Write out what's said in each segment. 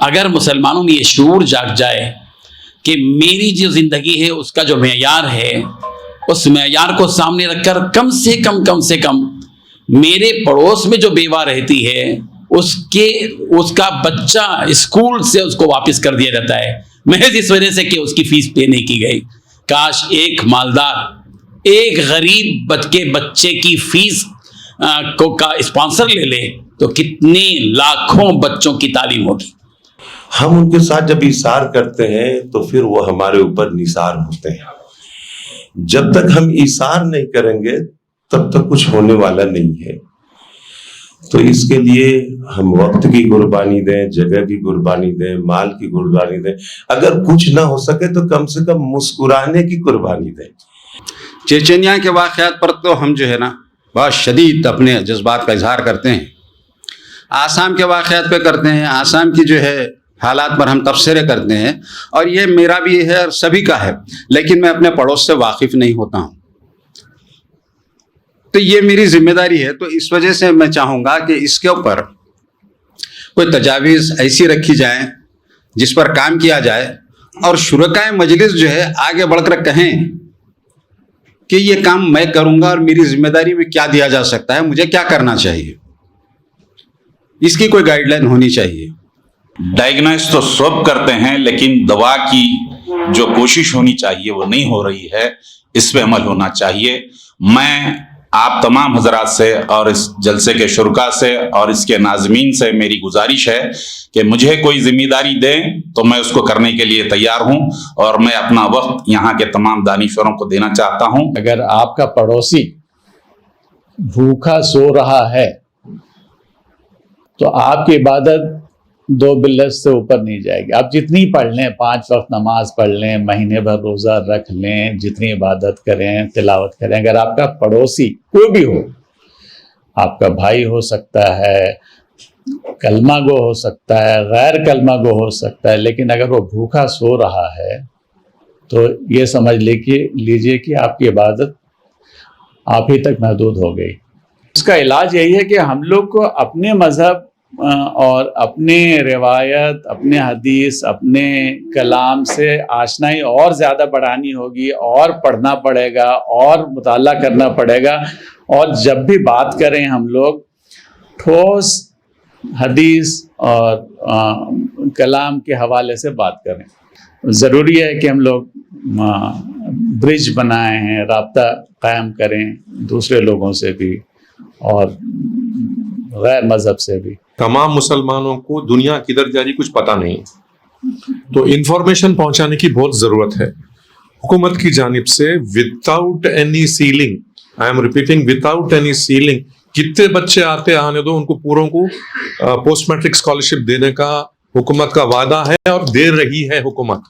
اگر مسلمانوں میں یہ شعور جاگ جائے کہ میری جو زندگی ہے اس کا جو معیار ہے، اس معیار کو سامنے رکھ کر کم سے کم میرے پڑوس میں جو بیوہ رہتی ہے اس کا بچہ اسکول سے اس کو واپس کر دیا جاتا ہے محض اس وجہ سے کہ اس کی فیس پے نہیں کی گئی. کاش ایک مالدار ایک غریب کے بچے کی فیس کا اسپانسر لے لے تو کتنے لاکھوں بچوں کی تعلیم ہوگی. ہم ان کے ساتھ جب ایثار کرتے ہیں تو پھر وہ ہمارے اوپر نثار ہوتے ہیں. جب تک ہم ایثار نہیں کریں گے تب تک کچھ ہونے والا نہیں ہے. تو اس کے لیے ہم وقت کی قربانی دیں، جگہ کی قربانی دیں، مال کی قربانی دیں. اگر کچھ نہ ہو سکے تو کم سے کم مسکرانے کی قربانی دیں. چیچینیا کے واقعات پر تو ہم جو ہے نا بہت شدید اپنے جذبات کا اظہار کرتے ہیں. آسام کے واقعات پہ کرتے ہیں، آسام کی جو ہے حالات پر ہم تبصرے کرتے ہیں، اور یہ میرا بھی ہے اور سبھی کا ہے، لیکن میں اپنے پڑوس سے واقف نہیں ہوتا ہوں. تو یہ میری ذمہ داری ہے. تو اس وجہ سے میں چاہوں گا کہ اس کے اوپر کوئی تجاویز ایسی رکھی جائیں جس پر کام کیا جائے، اور شرکائے مجلس جو ہے آگے بڑھ کر کہیں کہ یہ کام میں کروں گا اور میری ذمہ داری میں کیا دیا جا سکتا ہے، مجھے کیا کرنا چاہیے. اس کی کوئی گائیڈ لائن ہونی چاہیے. ڈائگنوز تو سب کرتے ہیں لیکن دوا کی جو کوشش ہونی چاہیے وہ نہیں ہو رہی ہے. اس پہ عمل ہونا چاہیے. میں آپ تمام حضرات سے اور اس جلسے کے شرکاء سے اور اس کے ناظمین سے میری گزارش ہے کہ مجھے کوئی ذمہ داری دیں تو میں اس کو کرنے کے لیے تیار ہوں، اور میں اپنا وقت یہاں کے تمام دانشوروں کو دینا چاہتا ہوں. اگر آپ کا پڑوسی بھوکا سو رہا ہے تو آپ کی عبادت 2 بلس سے اوپر نہیں جائے گی. آپ جتنی پڑھ لیں، 5 وقت نماز پڑھ لیں، مہینے بھر روزہ رکھ لیں، جتنی عبادت کریں، تلاوت کریں، اگر آپ کا پڑوسی کوئی بھی ہو، آپ کا بھائی ہو سکتا ہے، کلمہ گو ہو سکتا ہے، غیر کلمہ گو ہو سکتا ہے، لیکن اگر وہ بھوکا سو رہا ہے تو یہ سمجھ لیجئے کہ آپ کی عبادت آپ ہی تک محدود ہو گئی. اس کا علاج یہی ہے کہ ہم لوگ کو اپنے مذہب اور اپنے روایت، اپنے حدیث، اپنے کلام سے آشنائی اور زیادہ بڑھانی ہوگی، اور پڑھنا پڑے گا، اور مطالعہ کرنا پڑے گا. اور جب بھی بات کریں ہم لوگ ٹھوس حدیث اور کلام کے حوالے سے بات کریں. ضروری ہے کہ ہم لوگ برج بنائے ہیں، رابطہ قائم کریں دوسرے لوگوں سے بھی اور غیر مذہب سے بھی. تمام مسلمانوں کو دنیا کدھر جا رہی کچھ پتہ نہیں، تو انفارمیشن پہنچانے کی بہت ضرورت ہے حکومت کی جانب سے. Without any ceiling, I am repeating, without any ceiling, کتنے بچے آنے دو، ان کو پوروں کو پوسٹ میٹرک اسکالرشپ دینے کا حکومت کا وعدہ ہے اور دے رہی ہے حکومت.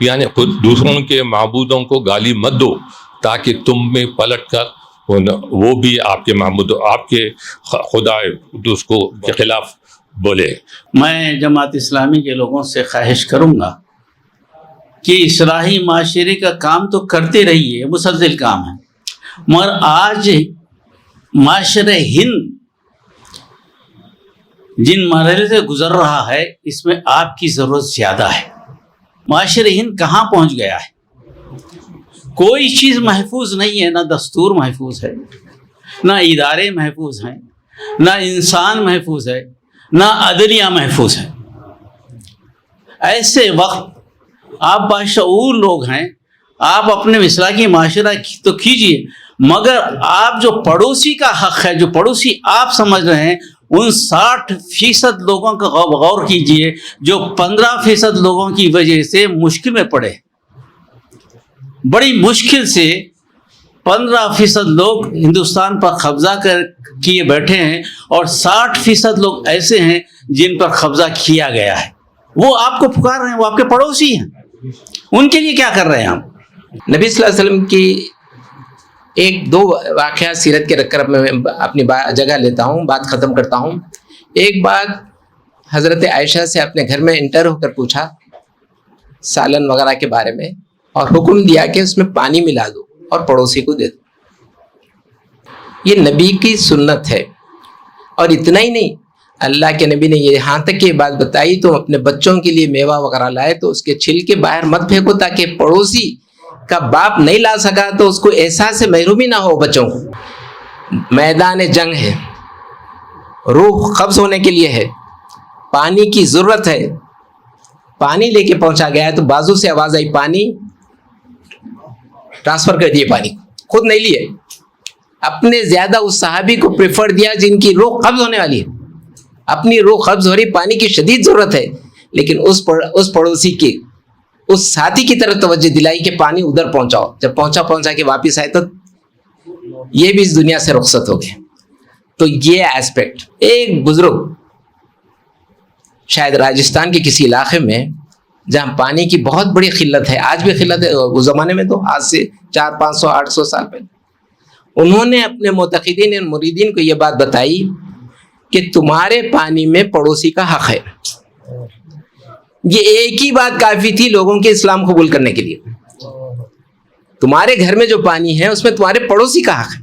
یعنی خود دوسروں کے معبودوں کو گالی مت دو تاکہ تم میں پلٹ کر وہ بھی آپ کے معبود، آپ کے خدا اس کو کے خلاف بولے. میں جماعت اسلامی کے لوگوں سے خواہش کروں گا کہ اصلاحی معاشرے کا کام تو کرتے رہیے، مسلسل کام ہے، مگر آج معاشرہ ہند جن مرحلے سے گزر رہا ہے اس میں آپ کی ضرورت زیادہ ہے. معاشرہ ہند کہاں پہنچ گیا ہے؟ کوئی چیز محفوظ نہیں ہے، نہ دستور محفوظ ہے، نہ ادارے محفوظ ہیں، نہ انسان محفوظ ہے، نہ عدلیہ محفوظ ہے. ایسے وقت آپ باشعور لوگ ہیں، آپ اپنے مسلکی معاشرہ تو کیجئے، مگر آپ جو پڑوسی کا حق ہے، جو پڑوسی آپ سمجھ رہے ہیں، ان 60% لوگوں کا غور کیجئے جو 15% لوگوں کی وجہ سے مشکل میں پڑے. بڑی مشکل سے 15% لوگ ہندوستان پر قبضہ کیے بیٹھے ہیں، اور 60% لوگ ایسے ہیں جن پر قبضہ کیا گیا ہے. وہ آپ کو پکار رہے ہیں، وہ آپ کے پڑوسی ہیں. ان کے لیے کیا کر رہے ہیں ہم؟ نبی صلی اللہ علیہ وسلم کی 1-2 واقعات سیرت کے رکھ کر میں اپنی جگہ لیتا ہوں، بات ختم کرتا ہوں. ایک بات حضرت عائشہ سے اپنے گھر میں انٹر ہو کر پوچھا سالن وغیرہ کے بارے میں، اور حکم دیا کہ اس میں پانی ملا دو اور پڑوسی کو دے دو. یہ نبی کی سنت ہے. اور اتنا ہی نہیں، اللہ کے نبی نے یہاں تک کہ یہ بات بتائی تم اپنے بچوں کے لیے میوہ وغیرہ لائے تو اس کے چھلکے باہر مت پھینکو تاکہ پڑوسی کا باپ نہیں لا سکا تو اس کو احساس محرومی نہ ہو بچوں کو۔ میدان جنگ ہے، روح قبض ہونے کے لیے ہے، پانی کی ضرورت ہے، پانی لے کے پہنچا گیا ہے تو بازو سے آواز آئی پانی، ٹرانسفر کر دیے پانی، خود نہیں لیے، اپنے زیادہ اس صحابی کو پریفر دیا جن کی روح قبض ہونے والی ہے، اپنی روح قبض ہو رہی، پانی کی شدید ضرورت ہے، لیکن اس پڑوسی کی اس ساتھی کی طرف توجہ دلائی کہ پانی ادھر پہنچاؤ۔ جب پہنچا کے واپس آئے تو یہ بھی اس دنیا سے رخصت ہو گئے۔ تو یہ ایسپیکٹ، ایک بزرگ شاید راجستھان کے کسی علاقے میں جہاں پانی کی بہت بڑی قلت ہے، آج بھی قلت ہے، اس زمانے میں تو آج سے 400 500 800 سال پہلے، انہوں نے اپنے معتقدین اور مریدین کو یہ بات بتائی کہ تمہارے پانی میں پڑوسی کا حق ہے۔ یہ ایک ہی بات کافی تھی لوگوں کے اسلام قبول کرنے کے لیے۔ تمہارے گھر میں جو پانی ہے اس میں تمہارے پڑوسی کا حق ہے۔